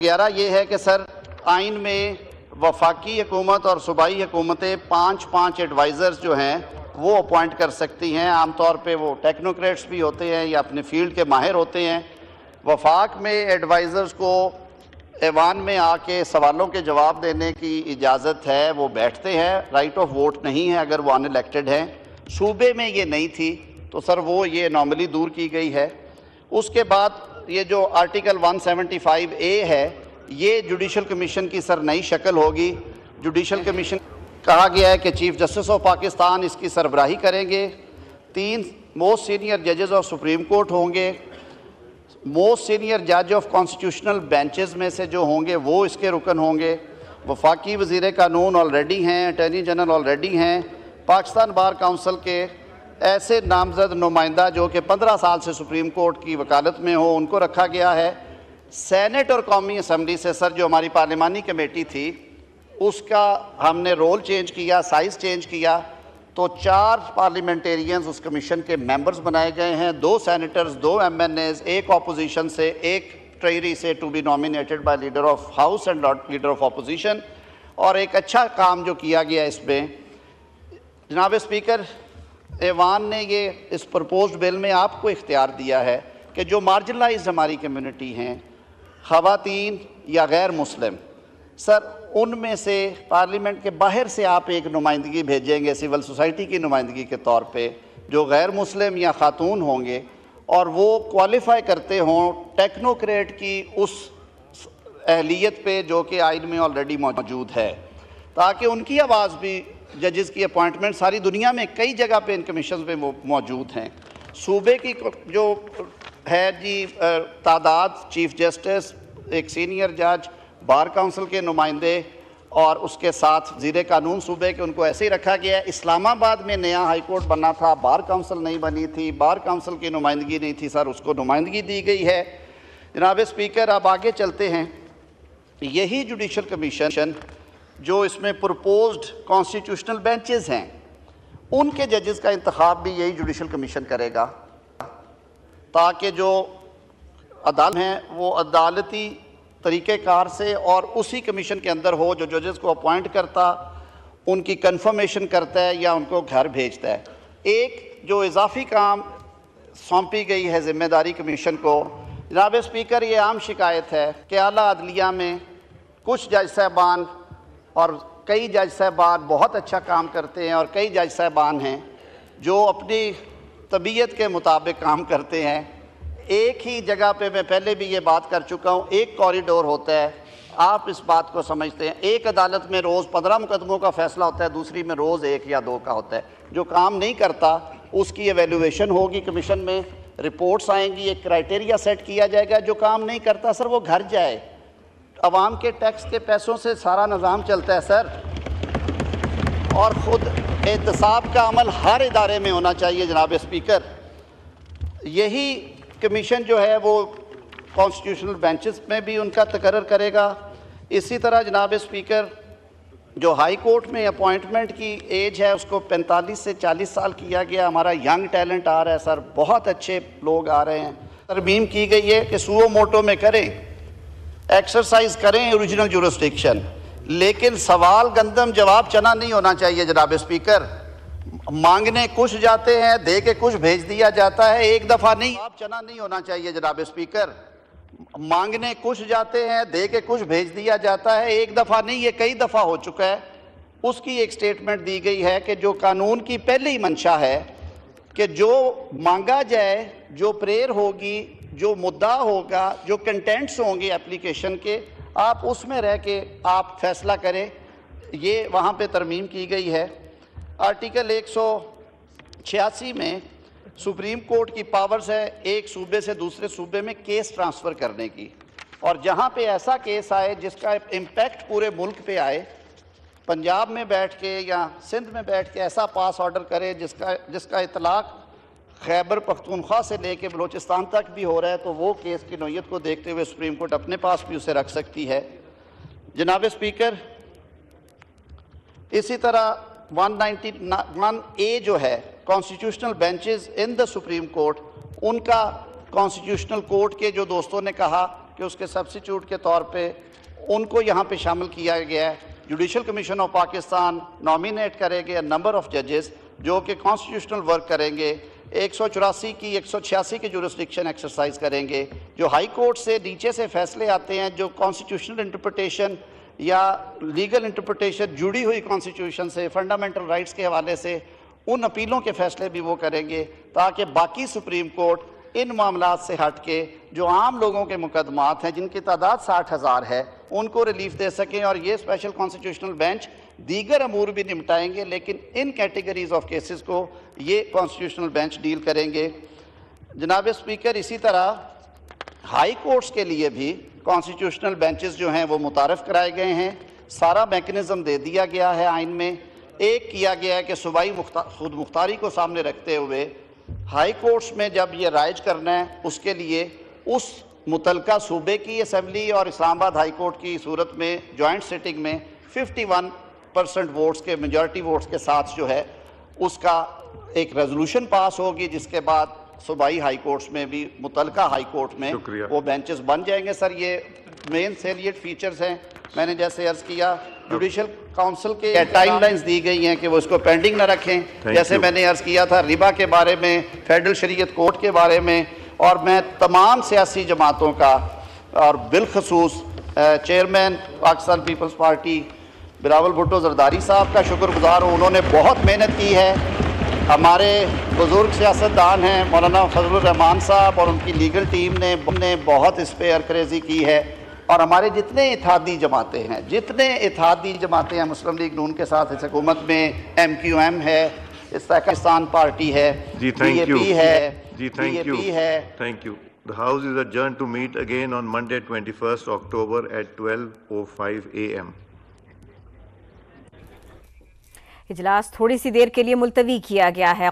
11 یہ ہے کہ سر آئین میں وفاقی حکومت اور صوبائی حکومتیں پانچ ایڈوائزرز جو ہیں وہ اپوائنٹ کر سکتی ہیں. عام طور پہ وہ ٹیکنوکریٹس بھی ہوتے ہیں یا اپنے فیلڈ کے ماہر ہوتے ہیں. وفاق میں ایڈوائزرز کو ایوان میں آ کے سوالوں کے جواب دینے کی اجازت ہے، وہ بیٹھتے ہیں، رائٹ آف ووٹ نہیں ہے اگر وہ ان الیکٹڈ ہیں. صوبے میں یہ نہیں تھی تو سر وہ یہ انوملی دور کی گئی ہے. اس کے بعد یہ جو آرٹیکل 175A ہے یہ جوڈیشل کمیشن کی سر نئی شکل ہوگی. جوڈیشل کمیشن کہا گیا ہے کہ چیف جسٹس آف پاکستان اس کی سربراہی کریں گے. 3 موسٹ سینئر ججز آف سپریم کورٹ ہوں گے. موسٹ سینئر جج آف کانسٹیٹیوشنل بینچز میں سے جو ہوں گے وہ اس کے رکن ہوں گے. وفاقی وزیر قانون آلریڈی ہیں، اٹارنی جنرل آلریڈی ہیں. پاکستان بار کونسل کے ایسے نامزد نمائندہ جو کہ 15 سال سے سپریم کورٹ کی وکالت میں ہو ان کو رکھا گیا ہے. سینٹ اور قومی اسمبلی سے سر جو ہماری پارلیمانی کمیٹی تھی اس کا ہم نے رول چینج کیا، سائز چینج کیا، تو 4 پارلیمنٹیرینز اس کمیشن کے ممبرز بنائے گئے ہیں. 2 سینیٹرز، 2 MNAs، 1 اپوزیشن سے، 1 ٹریری سے to be nominated by leader of house and leader of opposition. اور ایک اچھا کام جو کیا گیا اس میں، جناب اسپیکر، ایوان نے یہ اس پرپوزڈ بل میں آپ کو اختیار دیا ہے کہ جو مارجنلائزڈ ہماری کمیونٹی ہیں، خواتین یا غیر مسلم، سر ان میں سے پارلیمنٹ کے باہر سے آپ ایک نمائندگی بھیجیں گے سول سوسائٹی کی نمائندگی کے طور پہ، جو غیر مسلم یا خاتون ہوں گے اور وہ کوالیفائی کرتے ہوں ٹیکنوکریٹ کی اس اہلیت پہ جو کہ آئین میں آلریڈی موجود ہے، تاکہ ان کی آواز بھی، ججز کی اپوائنٹمنٹ ساری دنیا میں کئی جگہ پہ ان کمیشنز میں موجود ہیں. صوبے کی جو ہے جی تعداد، چیف جسٹس، ایک سینئر جج، بار کونسل کے نمائندے اور اس کے ساتھ وزیر قانون صوبے کے، ان کو ایسے ہی رکھا گیا ہے. اسلام آباد میں نیا ہائی کورٹ بنا تھا، بار کونسل نہیں بنی تھی، بار کونسل کی نمائندگی نہیں تھی، سر اس کو نمائندگی دی گئی ہے. جناب اسپیکر، اب آگے چلتے ہیں. یہی جوڈیشل کمیشن جو اس میں پرپوزڈ کانسٹیٹیوشنل بینچز ہیں ان کے ججز کا انتخاب بھی یہی جوڈیشل کمیشن کرے گا، تاکہ جو عدالت ہیں وہ عدالتی طریقہ کار سے اور اسی کمیشن کے اندر ہو جو ججز کو اپوائنٹ کرتا، ان کی کنفرمیشن کرتا ہے یا ان کو گھر بھیجتا ہے. ایک جو اضافی کام سونپی گئی ہے ذمہ داری کمیشن کو، جناب اسپیکر، یہ عام شکایت ہے کہ اعلیٰ عدلیہ میں کچھ جج صاحبان اور کئی جج صاحبان بہت اچھا کام کرتے ہیں اور کئی جج صاحبان ہیں جو اپنی طبیعت کے مطابق کام کرتے ہیں. ایک ہی جگہ پہ میں پہلے بھی یہ بات کر چکا ہوں، ایک کوریڈور ہوتا ہے، آپ اس بات کو سمجھتے ہیں. ایک عدالت میں روز 15 مقدموں کا فیصلہ ہوتا ہے، دوسری میں روز 1 یا 2 کا ہوتا ہے. جو کام نہیں کرتا اس کی ایویلویشن ہوگی کمیشن میں، رپورٹس آئیں گی، ایک کرائٹیریا سیٹ کیا جائے گا. جو کام نہیں کرتا سر وہ گھر جائے. عوام کے ٹیکس کے پیسوں سے سارا نظام چلتا ہے سر، اور خود احتساب کا عمل ہر ادارے میں ہونا چاہیے. جناب اسپیکر، یہی کمیشن جو ہے وہ کانسٹیٹیوشنل بینچز میں بھی ان کا تقرر کرے گا. اسی طرح جناب اسپیکر، جو ہائی کورٹ میں اپوائنٹمنٹ کی ایج ہے اس کو 45 سے 40 سال کیا گیا. ہمارا ینگ ٹیلنٹ آ رہا ہے سر، بہت اچھے لوگ آ رہے ہیں. ترمیم کی گئی ہے کہ سوو موٹو میں کریں، ایکسرسائز کریں اوریجنل جورسڈکشن، لیکن سوال گندم جواب چنا نہیں ہونا چاہیے. جناب اسپیکر، مانگنے کچھ جاتے ہیں، دے کے کچھ بھیج دیا جاتا ہے، ایک دفعہ نہیں. جواب چنا نہیں ہونا چاہیے. جناب اسپیکر، مانگنے کچھ جاتے ہیں، دے کے کچھ بھیج دیا جاتا ہے، ایک دفعہ نہیں، یہ کئی دفعہ ہو چکا ہے. اس کی ایک سٹیٹمنٹ دی گئی ہے کہ جو قانون کی پہلی منشا ہے کہ جو مانگا جائے، جو پریئر ہوگی، جو مدعا ہوگا، جو کنٹینٹس ہوں گے اپلیکیشن کے، آپ اس میں رہ کے آپ فیصلہ کریں. یہ وہاں پہ ترمیم کی گئی ہے. آرٹیکل 186 میں سپریم کورٹ کی پاورز ہے ایک صوبے سے دوسرے صوبے میں کیس ٹرانسفر کرنے کی، اور جہاں پہ ایسا کیس آئے جس کا امپیکٹ پورے ملک پہ آئے، پنجاب میں بیٹھ کے یا سندھ میں بیٹھ کے ایسا پاس آرڈر کرے جس کا اطلاق خیبر پختونخوا سے لے کے بلوچستان تک بھی ہو رہا ہے، تو وہ کیس کی نوعیت کو دیکھتے ہوئے سپریم کورٹ اپنے پاس بھی اسے رکھ سکتی ہے. جناب اسپیکر، اسی طرح 191A جو ہے کانسٹیٹیوشنل بینچز ان دا سپریم کورٹ، ان کا کانسٹیٹیوشنل کورٹ کے جو دوستوں نے کہا کہ اس کے سبسٹیچیوٹ کے طور پہ ان کو یہاں پہ شامل کیا گیا ہے. Judicial commission of Pakistan nominate کرے گے نمبر آف ججز جو کہ کانسٹیٹیوشنل ورک کریں گے, 184 کی 186 کی جورسڈکشن ایکسرسائز کریں گے. جو ہائی کورٹ سے نیچے سے فیصلے آتے ہیں جو کانسٹیٹیوشنل انٹرپریٹیشن یا لیگل انٹرپریٹیشن جڑی ہوئی کانسٹیٹیوشن سے, فنڈامنٹل رائٹس کے حوالے سے, ان اپیلوں کے فیصلے بھی وہ کریں گے تاکہ باقی سپریم کورٹ ان معاملات سے ہٹ کے جو عام لوگوں کے مقدمات ہیں جن کی تعداد 60,000 ہے ان کو ریلیف دے سکیں. اور یہ اسپیشل کانسٹیٹیوشنل بینچ دیگر امور بھی نمٹائیں گے لیکن ان کیٹیگریز آف کیسز کو یہ کانسٹیٹیوشنل بینچ ڈیل کریں گے. جناب اسپیکر, اسی طرح ہائی کورٹس کے لیے بھی کانسٹیٹیوشنل بینچز جو ہیں وہ متعارف کرائے گئے ہیں. سارا میکنزم دے دیا گیا ہے آئین میں. ایک کیا گیا ہے کہ صوبائی خود مختاری کو سامنے رکھتے ہوئے ہائی کورٹس میں جب یہ رائج کرنا ہے اس کے لیے اس متعلقہ صوبے کی اسمبلی اور اسلام آباد ہائی کورٹ کی صورت میں جوائنٹ سیٹنگ میں 51% ووٹس کے میجورٹی ووٹس کے ساتھ جو ہے اس کا ایک ریزولوشن پاس ہوگی جس کے بعد صوبائی ہائی کورٹس میں بھی متعلقہ ہائی کورٹ میں وہ بینچز بن جائیں گے. سر یہ مین سیلیٹ فیچرز ہیں. میں نے جیسے عرض کیا جوڈیشل کاؤنسل کے ٹائم لائنز دی گئی ہیں کہ وہ اس کو پینڈنگ نہ رکھیں. جیسے میں نے عرض کیا تھا ربا کے بارے میں, فیڈرل شریعت کورٹ کے بارے میں, اور میں تمام سیاسی جماعتوں کا اور بالخصوص چیئرمین پاکستان پیپلز پارٹی بلاول بھٹو زرداری صاحب کا شکر گزار ہوں. انہوں نے بہت محنت کی ہے. ہمارے بزرگ سیاستدان ہیں مولانا فضل الرحمان صاحب اور ان کی لیگل ٹیم نے بہت اس پہ ارکریزی کی ہے. اور ہمارے جتنے اتحادی جماعتیں ہیں مسلم لیگ نون کے ساتھ اس حکومت میں, MQM ہے, پاکستان پارٹی ہے, BAP ہے, BAP ہے. Thank you. The House is adjourned to meet again on Monday 21st October at 12:05 AM. اجلاس تھوڑی سی دیر کے لیے ملتوی کیا گیا ہے.